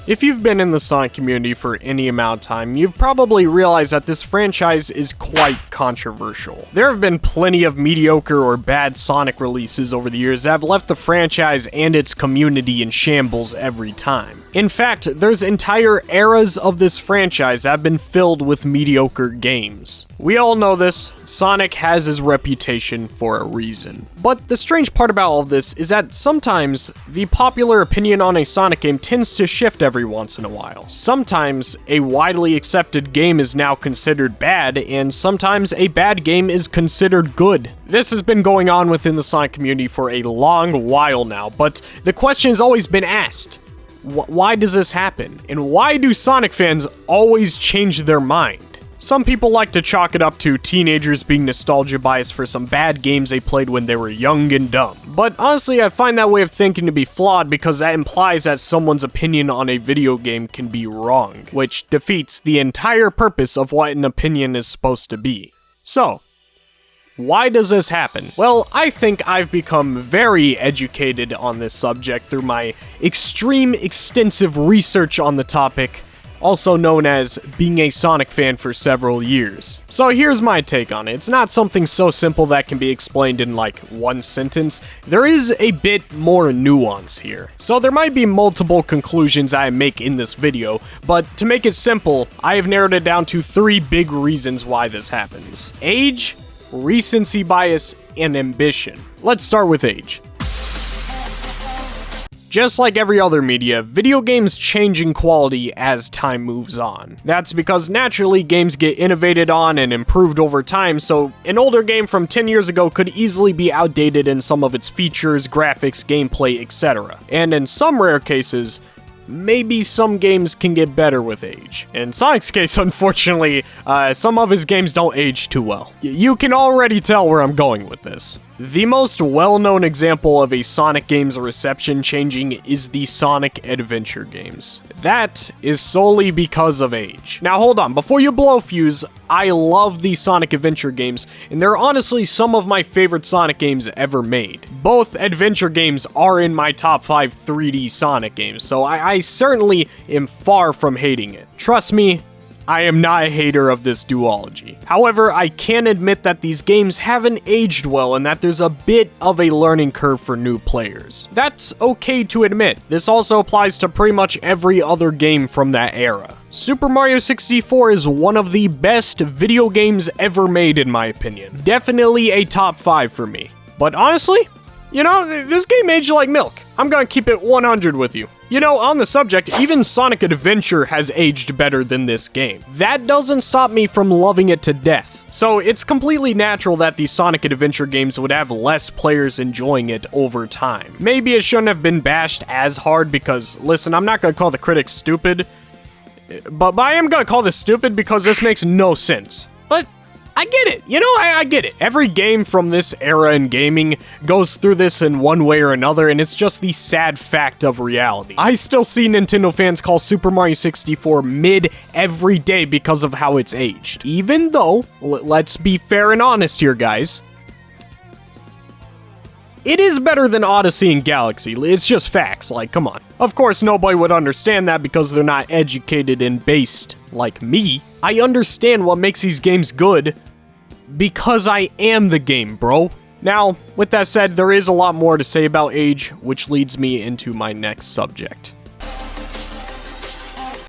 If you've been in the Sonic community for any amount of time, you've probably realized that this franchise is quite controversial. There have been plenty of mediocre or bad Sonic releases over the years that have left the franchise and its community in shambles every time. In fact, there's entire eras of this franchise that have been filled with mediocre games. We all know this, Sonic has his reputation for a reason. But the strange part about all of this is that sometimes the popular opinion on a Sonic game tends to shift every once in a while. Sometimes a widely accepted game is now considered bad, and sometimes a bad game is considered good. This has been going on within the Sonic community for a long while now, but the question has always been asked. Why does this happen? And why do Sonic fans always change their mind? Some people like to chalk it up to teenagers being nostalgia biased for some bad games they played when they were young and dumb. But honestly, I find that way of thinking to be flawed because that implies that someone's opinion on a video game can be wrong, which defeats the entire purpose of what an opinion is supposed to be. So, why does this happen? Well, I think I've become very educated on this subject through my extensive research on the topic, also known as being a Sonic fan for several years. So here's my take on it. It's not something so simple that can be explained in like one sentence. There is a bit more nuance here. So there might be multiple conclusions I make in this video, but to make it simple, I have narrowed it down to 3 big reasons why this happens: age, recency bias, and ambition. Let's start with age. Just like every other media, video games change in quality as time moves on. That's because naturally games get innovated on and improved over time, so an older game from 10 years ago could easily be outdated in some of its features, graphics, gameplay, etc. And in some rare cases, maybe some games can get better with age. In Sonic's case, unfortunately, some of his games don't age too well. You can already tell where I'm going with this. The most well-known example of a Sonic game's reception changing is the Sonic Adventure games. That is solely because of age. Now hold on, before you blow fuse, I love the Sonic Adventure games, and they're honestly some of my favorite Sonic games ever made. Both adventure games are in my top 5 3D Sonic games, so I certainly am far from hating it. Trust me, I am not a hater of this duology. However, I can admit that these games haven't aged well and that there's a bit of a learning curve for new players. That's okay to admit. This also applies to pretty much every other game from that era. Super Mario 64 is one of the best video games ever made in my opinion. Definitely a top 5 for me. But honestly, you know, this game aged like milk. I'm gonna keep it 100 with you. You know, on the subject, even Sonic Adventure has aged better than this game. That doesn't stop me from loving it to death. So it's completely natural that the Sonic Adventure games would have less players enjoying it over time. Maybe it shouldn't have been bashed as hard because, listen, I'm not gonna call the critics stupid, but I am gonna call this stupid because this makes no sense. But I get it. You know, I get it. Every game from this era in gaming goes through this in one way or another, and it's just the sad fact of reality. I still see Nintendo fans call Super Mario 64 mid every day because of how it's aged. Even though, let's be fair and honest here, guys, it is better than Odyssey and Galaxy. It's just facts, like, come on. Of course, nobody would understand that because they're not educated and based like me. I understand what makes these games good because I am the game, bro. Now, with that said, there is a lot more to say about age, which leads me into my next subject.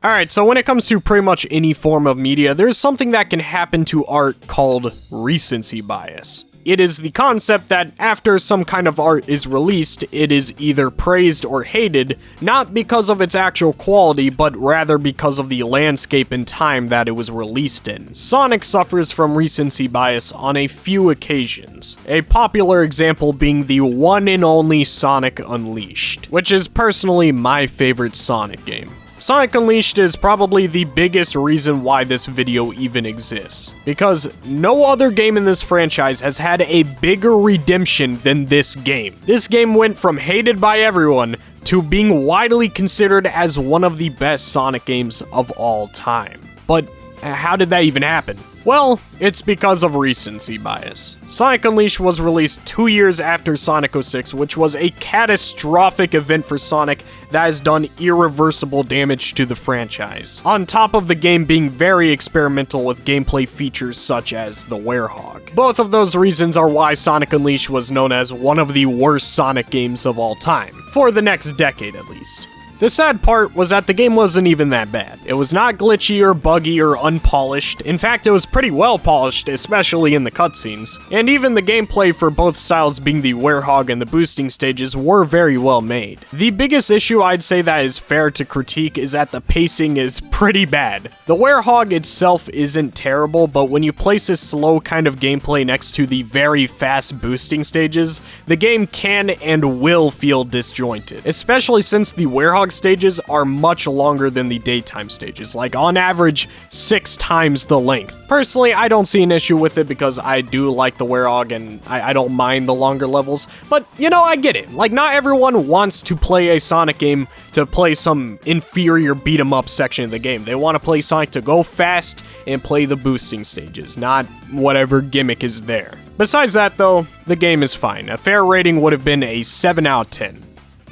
Alright, so when it comes to pretty much any form of media, there's something that can happen to art called recency bias. It is the concept that after some kind of art is released, it is either praised or hated, not because of its actual quality, but rather because of the landscape and time that it was released in. Sonic suffers from recency bias on a few occasions, a popular example being the one and only Sonic Unleashed, which is personally my favorite Sonic game. Sonic Unleashed is probably the biggest reason why this video even exists, because no other game in this franchise has had a bigger redemption than this game. This game went from hated by everyone to being widely considered as one of the best Sonic games of all time. But how did that even happen? Well, it's because of recency bias. Sonic Unleashed was released 2 years after Sonic 06, which was a catastrophic event for Sonic that has done irreversible damage to the franchise, on top of the game being very experimental with gameplay features such as the Werehog. Both of those reasons are why Sonic Unleashed was known as one of the worst Sonic games of all time, for the next decade at least. The sad part was that the game wasn't even that bad. It was not glitchy or buggy or unpolished. In fact, it was pretty well polished, especially in the cutscenes. And even the gameplay for both styles, being the Werehog and the boosting stages, were very well made. The biggest issue I'd say that is fair to critique is that the pacing is pretty bad. The Werehog itself isn't terrible, but when you place this slow kind of gameplay next to the very fast boosting stages, the game can and will feel disjointed, especially since the Werehog stages are much longer than the daytime stages, like on average 6 times the length. Personally, I don't see an issue with it because I do like the Werehog and I don't mind the longer levels, but you know, I get it. Like, not everyone wants to play a Sonic game to play some inferior beat 'em up section of the game. They want to play Sonic to go fast and play the boosting stages, not whatever gimmick is there. Besides that though, the game is fine. A fair rating would have been a 7 out of 10,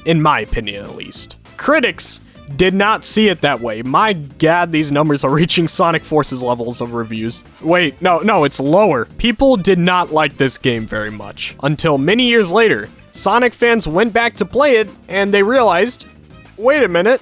in my opinion at least. Critics did not see it that way. My god, these numbers are reaching Sonic Forces levels of reviews. Wait, no, it's lower. People did not like this game very much. Until many years later, Sonic fans went back to play it, and they realized, wait a minute,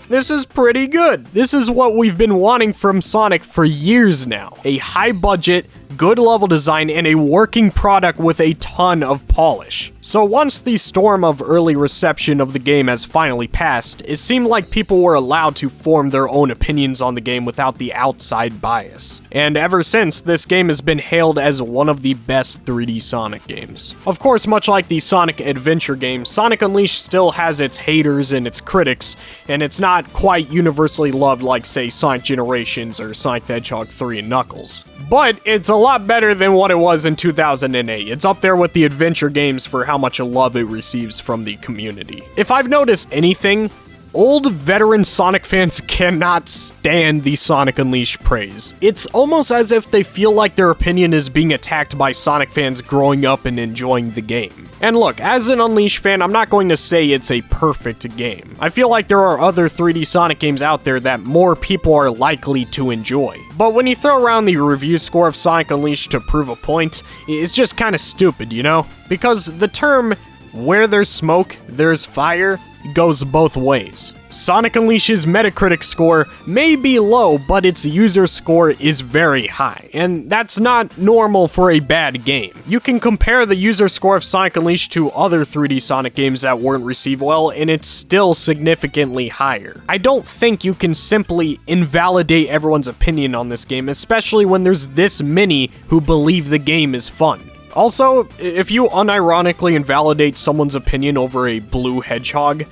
this is pretty good. This is what we've been wanting from Sonic for years now. A high budget, good level design, and a working product with a ton of polish. So once the storm of early reception of the game has finally passed, it seemed like people were allowed to form their own opinions on the game without the outside bias. And ever since, this game has been hailed as one of the best 3D Sonic games. Of course, much like the Sonic Adventure game, Sonic Unleashed still has its haters and its critics, and it's not quite universally loved like, say, Sonic Generations or Sonic the Hedgehog 3 and Knuckles. But it's a lot better than what it was in 2008. It's up there with the adventure games for how much love it receives from the community. If I've noticed anything, old veteran Sonic fans cannot stand the Sonic Unleashed praise. It's almost as if they feel like their opinion is being attacked by Sonic fans growing up and enjoying the game. And look, as an Unleashed fan, I'm not going to say it's a perfect game. I feel like there are other 3D Sonic games out there that more people are likely to enjoy. But when you throw around the review score of Sonic Unleashed to prove a point, it's just kind of stupid, you know? Because the term, where there's smoke, there's fire, goes both ways. Sonic Unleashed's Metacritic score may be low, but its user score is very high, and that's not normal for a bad game. You can compare the user score of Sonic Unleashed to other 3D Sonic games that weren't received well, and it's still significantly higher. I don't think you can simply invalidate everyone's opinion on this game, especially when there's this many who believe the game is fun. Also, if you unironically invalidate someone's opinion over a blue hedgehog,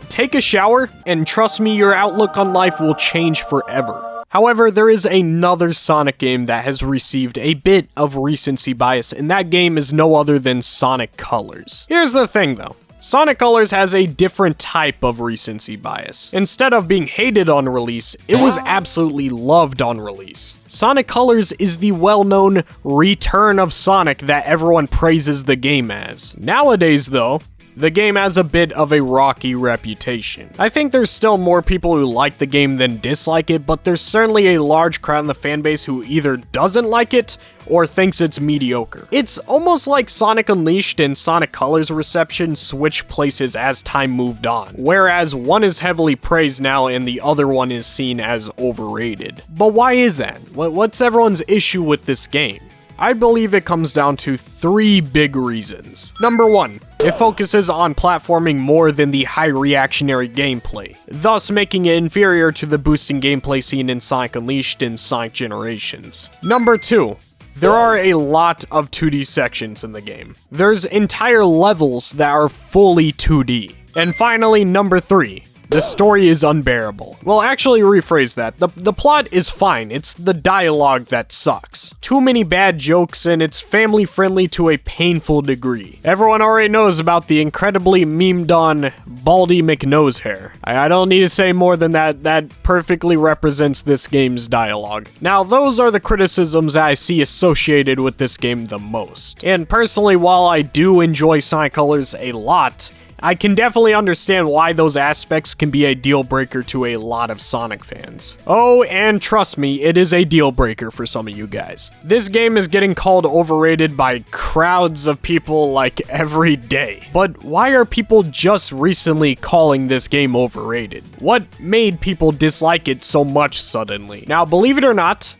take a shower, and trust me, your outlook on life will change forever. However, there is another Sonic game that has received a bit of recency bias, and that game is no other than Sonic Colors. Here's the thing though. Sonic Colors has a different type of recency bias. Instead of being hated on release, it was absolutely loved on release. Sonic Colors is the well-known return of Sonic that everyone praises the game as. Nowadays, though, the game has a bit of a rocky reputation. I think there's still more people who like the game than dislike it, but there's certainly a large crowd in the fanbase who either doesn't like it or thinks it's mediocre. It's almost like Sonic Unleashed and Sonic Colors reception switched places as time moved on, whereas one is heavily praised now and the other one is seen as overrated. But why is that? What's everyone's issue with this game? I believe it comes down to 3 big reasons. Number 1, it focuses on platforming more than the high reactionary gameplay, thus making it inferior to the boosting gameplay seen in Sonic Unleashed and Sonic Generations. Number 2, there are a lot of 2D sections in the game. There's entire levels that are fully 2D. And finally, number 3, The story is unbearable. Well, actually rephrase that. The plot is fine, it's the dialogue that sucks. Too many bad jokes and it's family friendly to a painful degree. Everyone already knows about the incredibly memed on Baldy McNose hair. I don't need to say more than that. That perfectly represents this game's dialogue. Now, those are the criticisms that I see associated with this game the most. And personally, while I do enjoy Sonic Colors a lot, I can definitely understand why those aspects can be a deal breaker to a lot of Sonic fans. Oh, and trust me, it is a deal breaker for some of you guys. This game is getting called overrated by crowds of people like every day. But why are people just recently calling this game overrated? What made people dislike it so much suddenly? Now, believe it or not,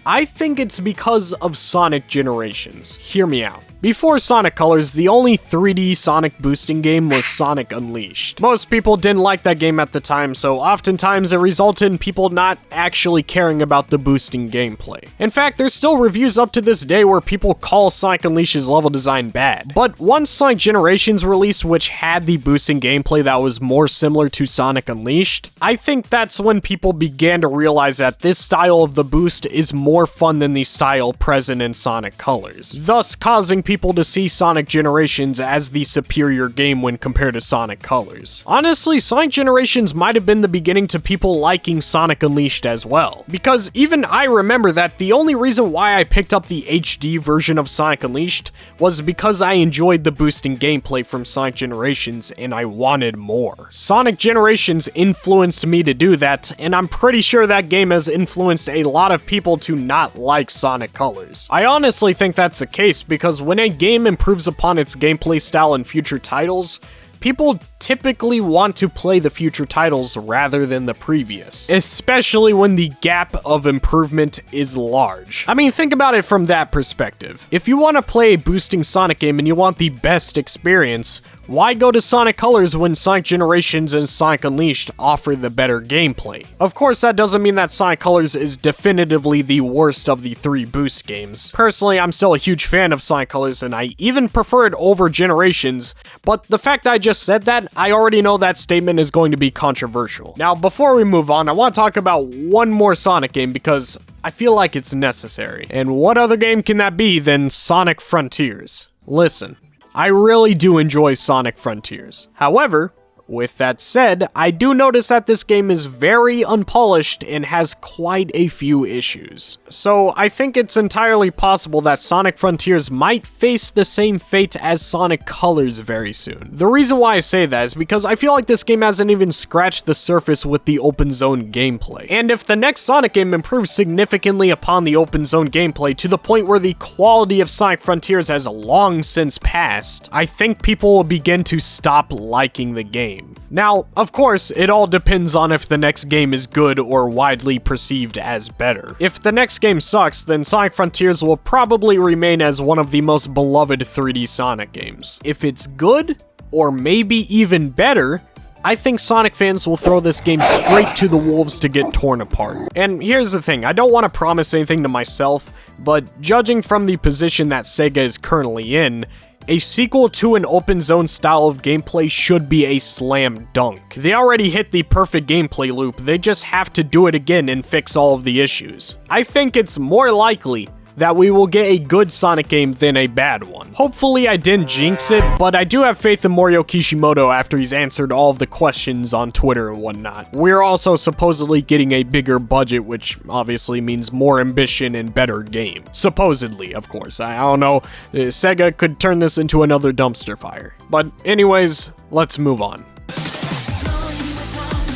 I think it's because of Sonic Generations. Hear me out. Before Sonic Colors, the only 3D Sonic boosting game was Sonic Unleashed. Most people didn't like that game at the time, so oftentimes it resulted in people not actually caring about the boosting gameplay. In fact, there's still reviews up to this day where people call Sonic Unleashed's level design bad. But once Sonic Generations released, which had the boosting gameplay that was more similar to Sonic Unleashed, I think that's when people began to realize that this style of the boost is more fun than the style present in Sonic Colors, thus causing people to see Sonic Generations as the superior game when compared to Sonic Colors. Honestly, Sonic Generations might have been the beginning to people liking Sonic Unleashed as well, because even I remember that the only reason why I picked up the HD version of Sonic Unleashed was because I enjoyed the boosting gameplay from Sonic Generations and I wanted more. Sonic Generations influenced me to do that, and I'm pretty sure that game has influenced a lot of people to not like Sonic Colors. I honestly think that's the case because when a game improves upon its gameplay style in future titles, people typically want to play the future titles rather than the previous, especially when the gap of improvement is large. I mean, think about it from that perspective. If you want to play a boosting Sonic game and you want the best experience, why go to Sonic Colors when Sonic Generations and Sonic Unleashed offer the better gameplay? Of course, that doesn't mean that Sonic Colors is definitively the worst of the 3 boost games. Personally, I'm still a huge fan of Sonic Colors and I even prefer it over Generations, but the fact that I just said that, I already know that statement is going to be controversial. Now, before we move on, I want to talk about one more Sonic game because I feel like it's necessary. And what other game can that be than Sonic Frontiers? Listen, I really do enjoy Sonic Frontiers. However, with that said, I do notice that this game is very unpolished and has quite a few issues. So I think it's entirely possible that Sonic Frontiers might face the same fate as Sonic Colors very soon. The reason why I say that is because I feel like this game hasn't even scratched the surface with the open zone gameplay. And if the next Sonic game improves significantly upon the open zone gameplay to the point where the quality of Sonic Frontiers has long since passed, I think people will begin to stop liking the game. Now, of course, it all depends on if the next game is good or widely perceived as better. If the next game sucks, then Sonic Frontiers will probably remain as one of the most beloved 3D Sonic games. If it's good, or maybe even better, I think Sonic fans will throw this game straight to the wolves to get torn apart. And here's the thing, I don't want to promise anything to myself, but judging from the position that Sega is currently in, a sequel to an open zone style of gameplay should be a slam dunk. They already hit the perfect gameplay loop, they just have to do it again and fix all of the issues. I think it's more likely that we will get a good Sonic game than a bad one. Hopefully I didn't jinx it, but I do have faith in Mario Kishimoto after he's answered all of the questions on Twitter and whatnot. We're also supposedly getting a bigger budget, which obviously means more ambition and better game. Supposedly, of course. I don't know. Sega could turn this into another dumpster fire. But anyways, let's move on.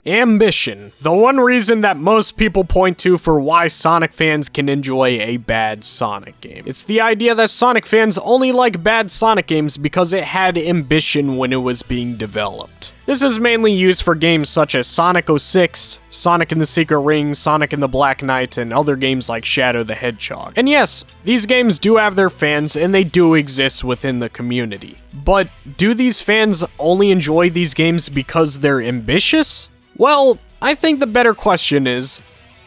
Ambition. The one reason that most people point to for why Sonic fans can enjoy a bad Sonic game. It's the idea that Sonic fans only like bad Sonic games because it had ambition when it was being developed. This is mainly used for games such as Sonic 06, Sonic and the Secret Ring, Sonic and the Black Knight, and other games like Shadow the Hedgehog. And yes, these games do have their fans and they do exist within the community. But do these fans only enjoy these games because they're ambitious? Well, I think the better question is,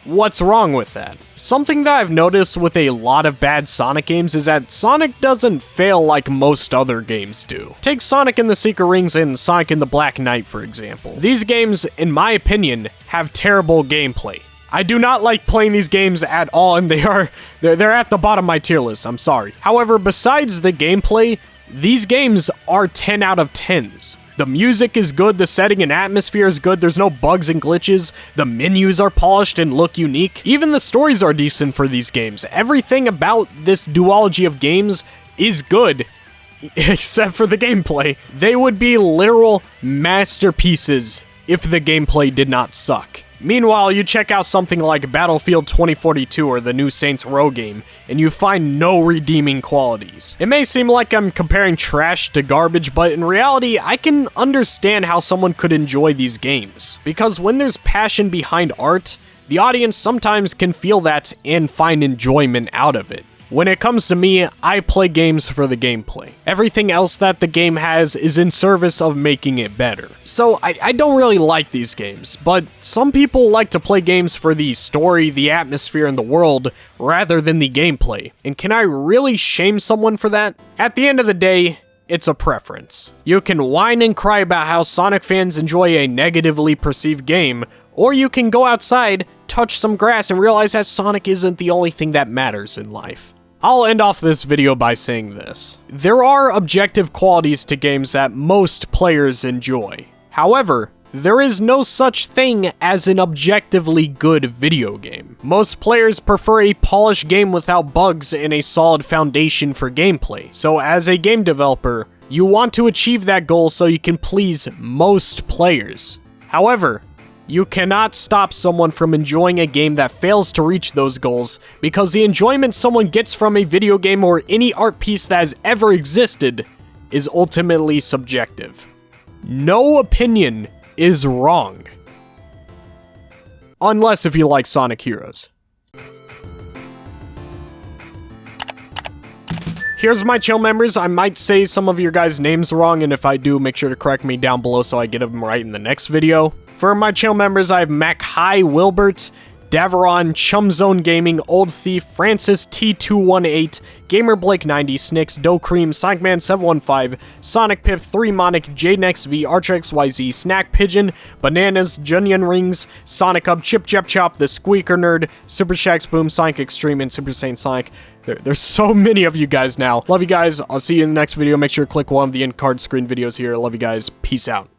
What's wrong with that? Something that I've noticed with a lot of bad Sonic games is that Sonic doesn't fail like most other games do. Take Sonic and the Secret Rings and Sonic and the Black Knight, for example. These games, in my opinion, have terrible gameplay. I do not like playing these games at all, and they're at the bottom of my tier list, I'm sorry. However, besides the gameplay, these games are 10 out of 10s. The music is good, the setting and atmosphere is good, there's no bugs and glitches, the menus are polished and look unique. Even the stories are decent for these games. Everything about this duology of games is good, except for the gameplay. They would be literal masterpieces if the gameplay did not suck. Meanwhile, you check out something like Battlefield 2042 or the new Saints Row game, and you find no redeeming qualities. It may seem like I'm comparing trash to garbage, but in reality, I can understand how someone could enjoy these games. Because when there's passion behind art, the audience sometimes can feel that and find enjoyment out of it. When it comes to me, I play games for the gameplay. Everything else that the game has is in service of making it better. So I don't really like these games, but some people like to play games for the story, the atmosphere, and the world rather than the gameplay. And can I really shame someone for that? At the end of the day, it's a preference. You can whine and cry about how Sonic fans enjoy a negatively perceived game, or you can go outside, touch some grass, and realize that Sonic isn't the only thing that matters in life. I'll end off this video by saying this. There are objective qualities to games that most players enjoy. However, there is no such thing as an objectively good video game. Most players prefer a polished game without bugs and a solid foundation for gameplay. So as a game developer, you want to achieve that goal so you can please most players. However, you cannot stop someone from enjoying a game that fails to reach those goals, because the enjoyment someone gets from a video game or any art piece that has ever existed is ultimately subjective. No opinion is wrong. Unless if you like Sonic Heroes. Here's my chill members. I might say some of your guys' names wrong, and if I do, make sure to correct me down below so I get them right in the next video. For my chill members, I have Mac High Wilbert, Daveron, Chumzone Gaming, Old Thief, Francis T218, Gamer Blake 90, Snicks, Doe Cream, Sonicman 715, Sonic Pip, 3 Monic, JNXV, ArcherXYZ, Snack Pigeon, Bananas, Junion Rings, Sonic Hub, Chip Chap Chop, The Squeaker Nerd, Super Shax Boom, Sonic Extreme, and Super Saiyan Sonic. There's so many of you guys now. Love you guys. I'll see you in the next video. Make sure to click one of the end card screen videos here. Love you guys. Peace out.